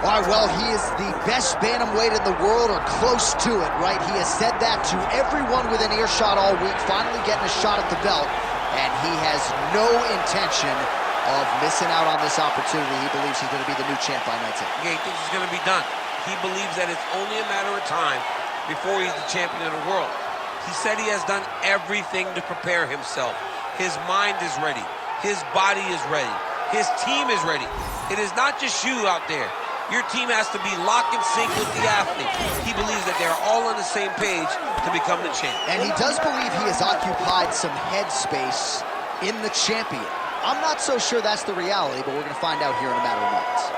All right, well, he is the best bantamweight in the world, or close to it, right? He has said that to everyone within earshot all week, finally getting a shot at the belt, and he has no intention of missing out on this opportunity. He believes he's going to be the new champ by night 10. Yeah, he thinks it's going to be done. He believes that it's only a matter of time before he's the champion of the world. He said he has done everything to prepare himself. His mind is ready. His body is ready. His team is ready. It is not just you out there. Your team has to be lock and sync with the athlete. He believes that they're all on the same page to become the champ. And he does believe he has occupied some headspace in the champion. I'm not so sure that's the reality, but we're going to find out here in a matter of minutes.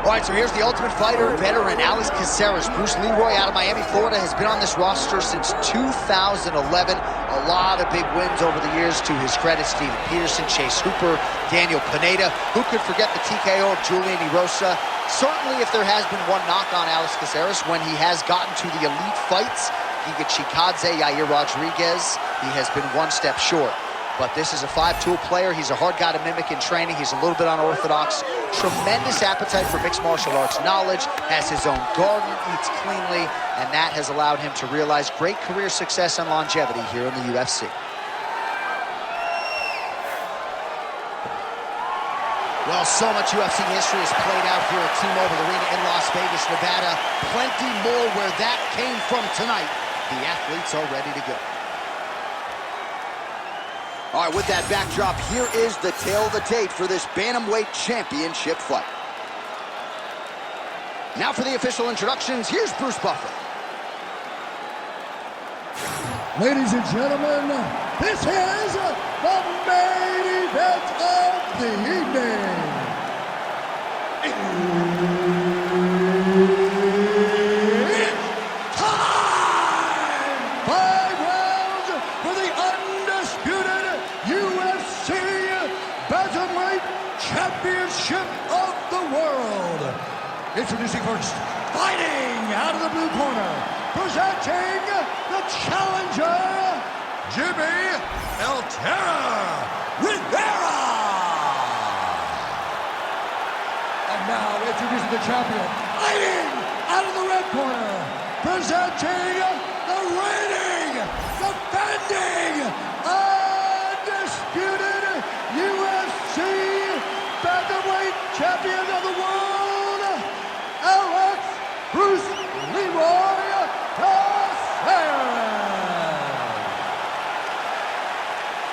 All right, so here's the Ultimate Fighter veteran, Alex Caceres. Bruce Leroy out of Miami, Florida, has been on this roster since 2011. A lot of big wins over the years to his credit. Steven Peterson, Chase Hooper, Daniel Pineda. Who could forget the TKO of Julian Erosa? Certainly, if there has been one knock on Alex Caceres, when he has gotten to the elite fights, Giga Chikadze, Yair Rodriguez, he has been one step short. But this is a five-tool player. He's a hard guy to mimic in training. He's a little bit unorthodox. Tremendous appetite for mixed martial arts knowledge, has his own garden, eats cleanly, and that has allowed him to realize great career success and longevity here in the UFC. Well, so much UFC history has played out here at T-Mobile Arena in Las Vegas, Nevada. Plenty more where that came from tonight. The athletes are ready to go. All right, with that backdrop, here is the tale of the tape for this Bantamweight Championship fight. Now for the official introductions, here's Bruce Buffer. Ladies and gentlemen, this is the main event of the evening. It's time! 5 rounds for the undisputed UFC Bantamweight Championship of the world. Introducing first, fighting out of the blue corner, presenting the challenger, Jimmie Rivera. And now introducing the champion, fighting out of the red corner, presenting the reigning, defending, undisputed UFC Bantamweight Champion of the world, Alex Bruce Leroy Caceres.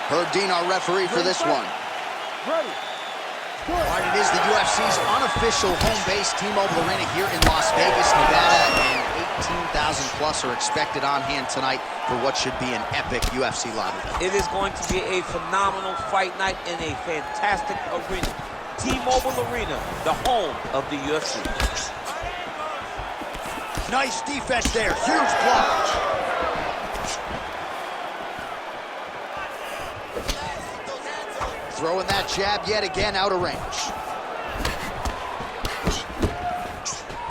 Herb Dean, our referee for this one. Ready. All right, it is the UFC's unofficial home base, T-Mobile Arena here in Las Vegas, Nevada, and 18,000 plus are expected on hand tonight for what should be an epic UFC live event. It is going to be a phenomenal fight night in a fantastic arena. T-Mobile Arena, the home of the UFC. Nice defense there, huge block. Throwing that jab yet again out of range.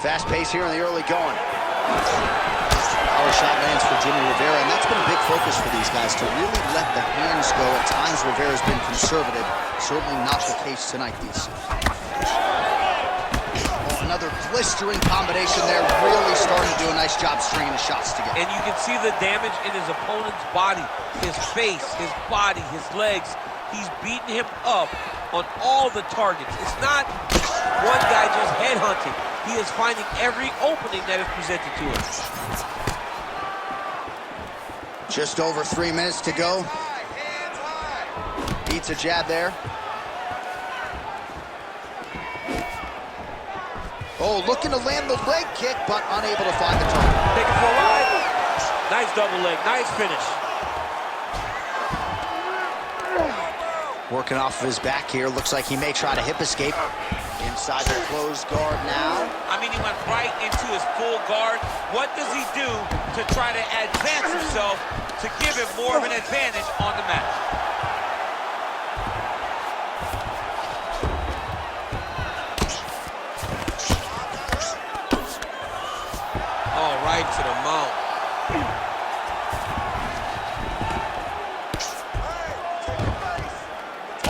Fast pace here in the early going. Power shot lands for Jimmie Rivera, and that's been a big focus for these guys, to really let the hands go. At times, Rivera's been conservative. Certainly not the case tonight, DC. Oh, another blistering combination there, really starting to do a nice job stringing the shots together. And you can see the damage in his opponent's body, his face, his body, his legs. He's beating him up on all the targets. It's not one guy just headhunting. He is finding every opening that is presented to him. Just over 3 minutes to go. Beats a jab there. Oh, looking to land the leg kick, but unable to find the target. Take it for a ride. Nice double leg, nice finish. Working off of his back here. Looks like he may try to hip escape. Inside the closed guard now. I mean, he went right into his full guard. What does he do to try to advance himself to give him more of an advantage on the mat? Oh, right to the mount.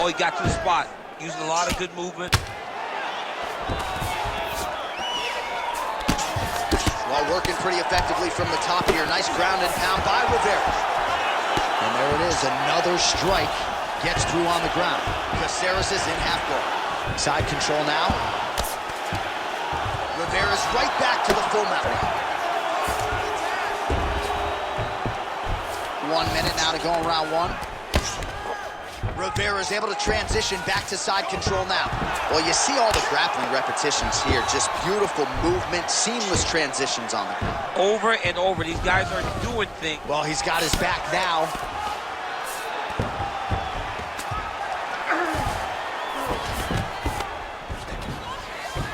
Oh, he got to the spot. Using a lot of good movement. While working pretty effectively from the top here. Nice ground and pound by Rivera. And there it is, another strike. Gets through on the ground. Caceres is in half guard. Side control now. Rivera's right back to the full mount. 1 minute now to go in round one. Rivera's able to transition back to side control now. Well, you see all the grappling repetitions here. Just beautiful movement, seamless transitions on the ground. Over and over, these guys are doing things. Well, he's got his back now.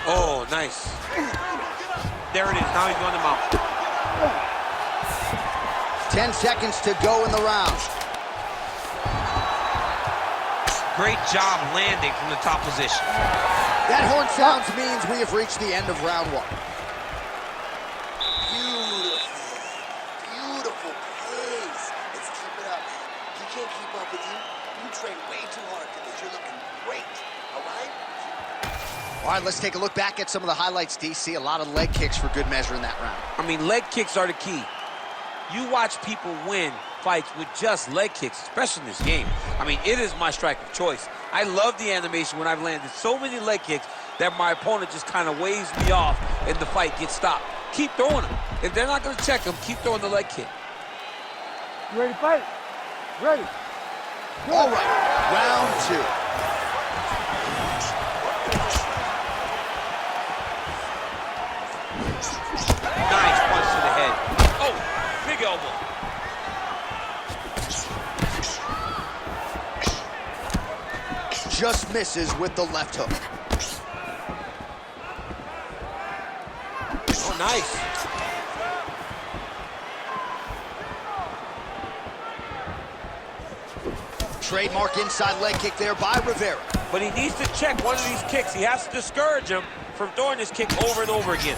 Oh, nice. There it is, now he's going to mount. 10 seconds to go in the round. Great job landing from the top position. That horn sounds means we have reached the end of round one. Beautiful pace. Let's keep it up, man. He can't keep up with you. You train way too hard for this. You're looking great, all right? All right, let's take a look back at some of the highlights, DC. A lot of leg kicks for good measure in that round. I mean, leg kicks are the key. You watch people win fights with just leg kicks, especially in this game. I mean, it is my strike of choice. I love the animation when I've landed so many leg kicks that my opponent just kind of waves me off and the fight gets stopped. Keep throwing them. If they're not going to check them, keep throwing the leg kick. You ready to fight? Ready. All right, round two. Nice punch to the head. Oh, big elbow. Just misses with the left hook. Oh, nice. Trademark inside leg kick there by Rivera. But he needs to check one of these kicks. He has to discourage him from throwing this kick over and over again.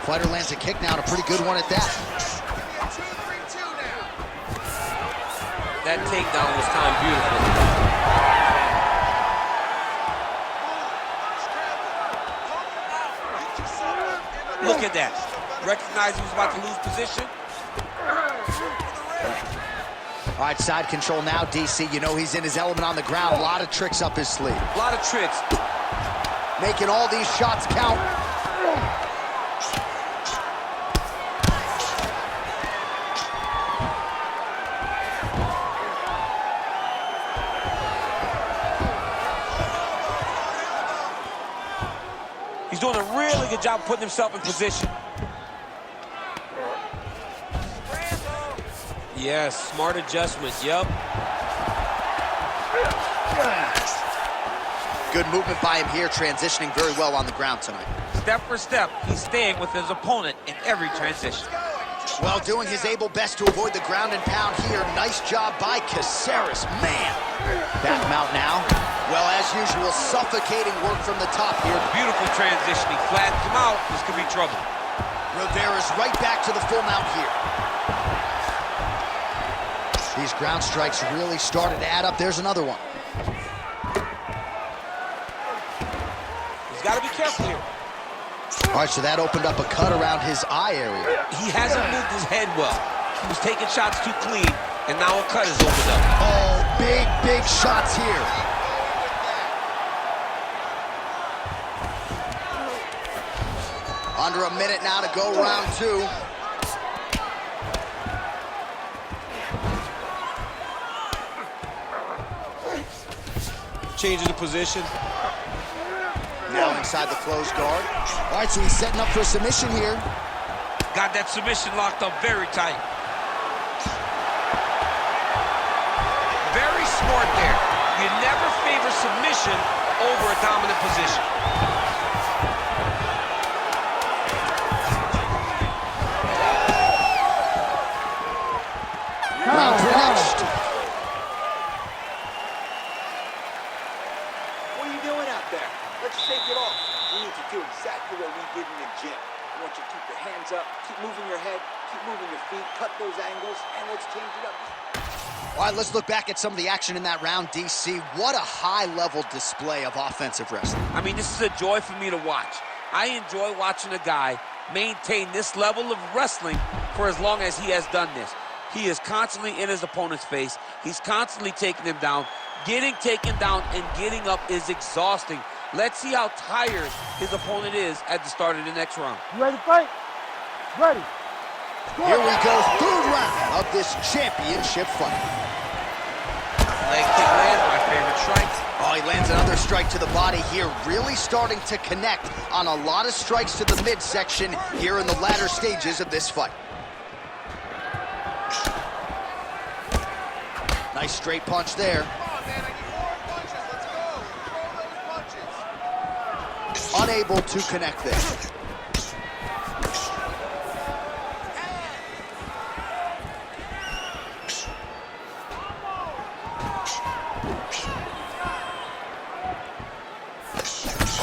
Fighter lands a kick now, and a pretty good one at that. That takedown was timed beautifully. Look at that. Recognized he was about to lose position. All right, side control now, DC. You know he's in his element on the ground. A lot of tricks up his sleeve. A lot of tricks. Making all these shots count. He's doing a really good job putting himself in position. Yes, smart adjustment, yep. Good movement by him here, transitioning very well on the ground tonight. Step for step, he's staying with his opponent in every transition. Well, doing his able best to avoid the ground and pound here. Nice job by Caceres, man. Back mount now. Well, as usual, suffocating work from the top here. Beautiful transition, he flattens him out, this could be trouble. Rivera's right back to the full mount here. These ground strikes really started to add up. There's another one. He's got to be careful here. All right, so that opened up a cut around his eye area. He hasn't moved his head well. He was taking shots too clean, and now a cut is opened up. Oh, big shots here. Under a minute now to go, round two. Changing the position. Now inside the closed guard. All right, so he's setting up for a submission here. Got that submission locked up very tight. short there. You never favor submission over a dominant position. Round finished. What are you doing out there? Let's shake it off. We need to do exactly what we did in the gym. I want you to keep your hands up, keep moving your head, keep moving your feet, cut those angles, and let's change it up. All right, let's look back at some of the action in that round, DC. What a high-level display of offensive wrestling. I mean, this is a joy for me to watch. I enjoy watching a guy maintain this level of wrestling for as long as he has done this. He is constantly in his opponent's face. He's constantly taking him down. Getting taken down and getting up is exhausting. Let's see how tired his opponent is at the start of the next round. You ready to fight? Ready. Here we go, third round of this championship fight. Leg kick lands, my favorite strike. Oh, he lands another strike to the body here, really starting to connect on a lot of strikes to the midsection here in the latter stages of this fight. Nice straight punch there. Come on, man, I need more punches. Let's go. Throw those punches. Unable to connect there.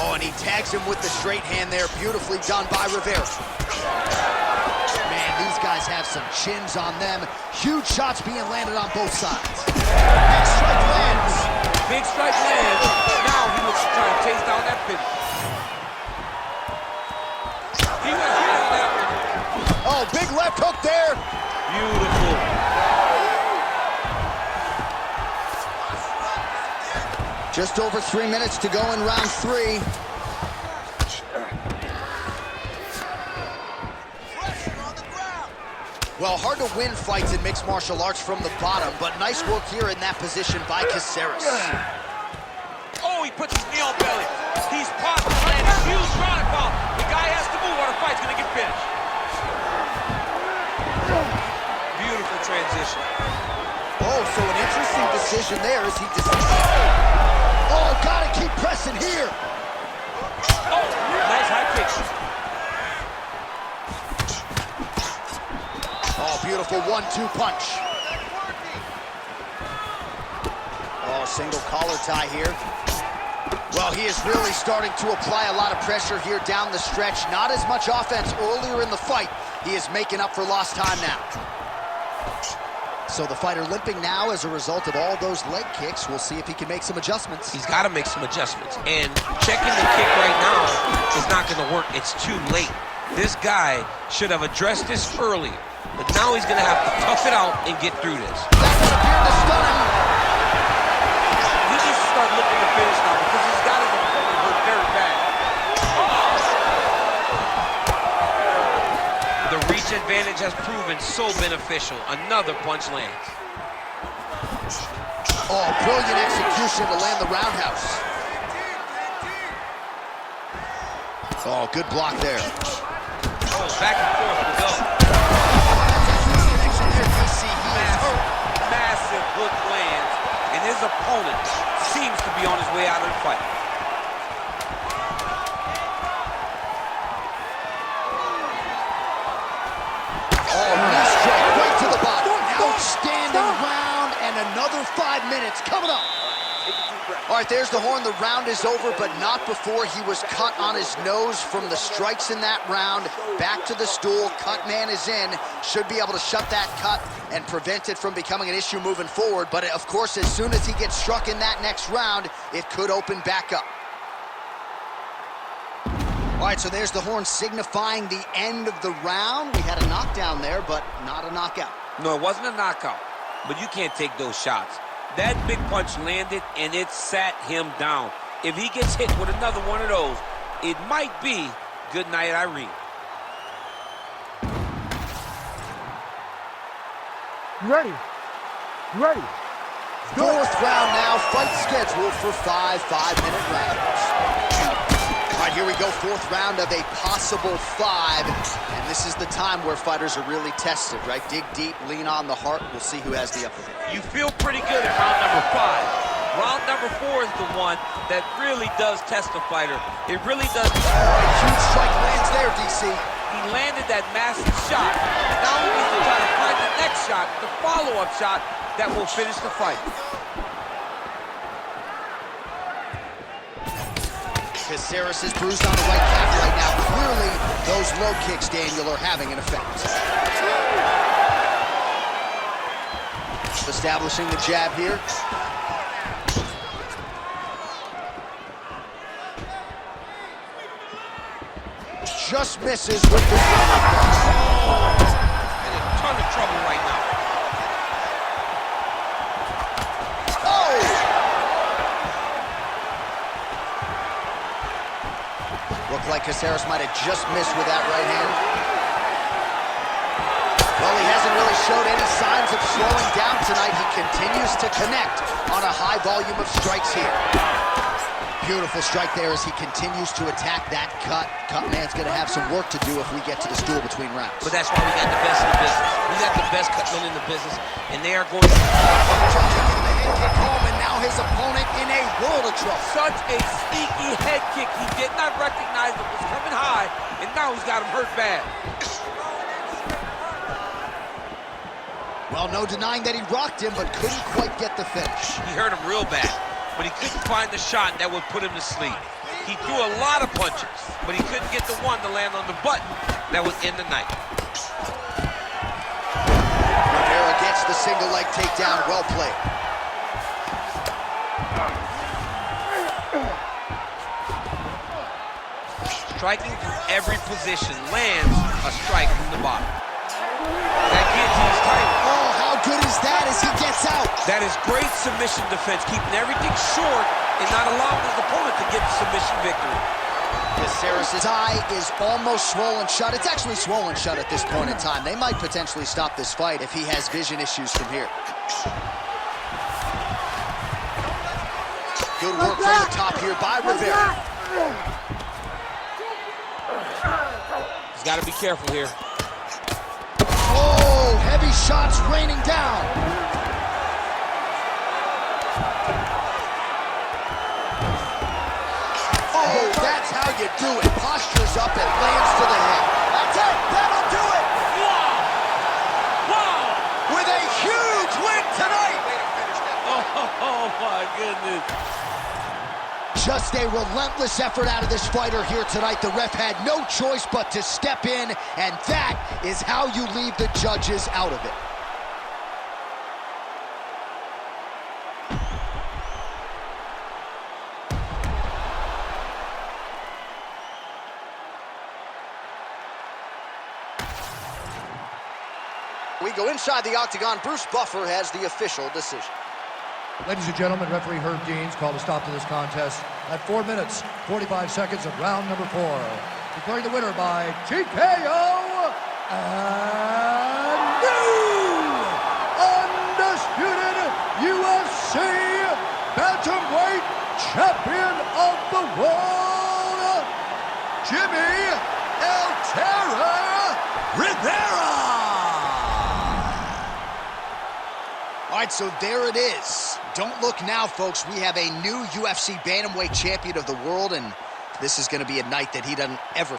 Oh, and he tags him with the straight hand there. Beautifully done by Rivera. Man, these guys have some chins on them. Huge shots being landed on both sides. Big strike lands. Big strike lands. Now he looks to try to chase down that finish. He went hard on that one. Oh, big left hook there. Beautiful. Just over 3 minutes to go in round 3. Well, hard to win fights in mixed martial arts from the bottom, but nice work here in that position by Caceres. Oh, he puts his knee on belly. He's popped and landed a huge ground pound. The guy has to move or the fight's gonna get finished. Beautiful transition. Oh, so an interesting decision there as he Oh, gotta keep pressing here. Oh, nice high kick. Oh, beautiful 1-2 punch. Oh, single collar tie here. Well, he is really starting to apply a lot of pressure here down the stretch. Not as much offense earlier in the fight. He is making up for lost time now. So the fighter limping now as a result of all those leg kicks. We'll see if he can make some adjustments. He's got to make some adjustments. And checking the kick right now is not going to work. It's too late. This guy should have addressed this earlier. But now he's going to have to tough it out and get through this. That one appeared to stun him. He needs to start looking to finish now because he's got his opponent hurt very bad. The reach advantage has proven so beneficial. Another punch lands. Oh, brilliant execution to land the roundhouse. Oh, good block there. Oh, back and forth we go. Massive hook lands, and his opponent seems to be on his way out of the fight. Oh, knee strike right to the body. Outstanding round, and another 5 minutes coming up. All right, there's the horn. The round is over, but not before he was cut on his nose from the strikes in that round. Back to the stool. Cut man is in. Should be able to shut that cut and prevent it from becoming an issue moving forward. But, of course, as soon as he gets struck in that next round, it could open back up. All right, so there's the horn signifying the end of the round. We had a knockdown there, but not a knockout. No, it wasn't a knockout, but you can't take those shots. That big punch landed, and it sat him down. If he gets hit with another one of those, it might be good night, Irene. Ready. Ready. Fourth round now, fight scheduled for 5 5-minute rounds. All right, here we go, fourth round of a possible 5. And this is the time where fighters are really tested, right? Dig deep, lean on the heart. We'll see who has the upper hand. You feel pretty good at round number 5. Round number 4 is the one that really does test a fighter. It really does. Huge strike lands there, DC. He landed that massive shot. Now he needs to try to find the next shot, the follow-up shot that will finish the fight. Caceres is bruised on the right calf right now. Clearly, those low kicks, Daniel, are having an effect. Establishing the jab here. Just misses with the In a ton of trouble right now. Oh! Looked like Caceres might have just missed with that right hand. Well, he hasn't really showed any signs of slowing down tonight. He continues to connect on a high volume of strikes here. Beautiful strike there as he continues to attack that cut. Cut man's going to have some work to do if we get to the stool between rounds. But that's why we got the best in the business. We got the best cut men in the business, and they are going to... Getting the head kick home, and now his opponent in a world of trouble. Such a sneaky head kick. He did not recognize it was coming high, and now he's got him hurt bad. Well, no denying that he rocked him, but couldn't quite get the finish. He hurt him real bad, but he couldn't find the shot that would put him to sleep. He threw a lot of punches, but he couldn't get the one to land on the button that would end the night. Rivera gets the single leg takedown. Well played. Striking from every position lands a strike from the bottom. That guillotine's tight. Oh, how good is that as he gets out? That is great submission defense, keeping everything short and not allowing his opponent to get the submission victory. Caceres' eye is almost swollen shut. It's actually swollen shut at this point in time. They might potentially stop this fight if he has vision issues from here. Good work from the top here by Rivera. He's got to be careful here. Oh, heavy shots raining down. Oh, that's how you do it. Postures up and lands to the head. That's it. That'll do it. Wow! Wow! With a huge win tonight. Oh my goodness. Just a relentless effort out of this fighter here tonight. The ref had no choice but to step in, and that is how you leave the judges out of it. We go inside the octagon. Bruce Buffer has the official decision. Ladies and gentlemen, referee Herb Deans called a stop to this contest at 4 minutes, 45 seconds of round number 4. Declaring the winner by TKO and new undisputed UFC bantamweight champion of the world, Jimmie "El Terror" Rivera. All right, so there it is. Don't look now, folks. We have a new UFC bantamweight champion of the world, and this is going to be a night that he doesn't ever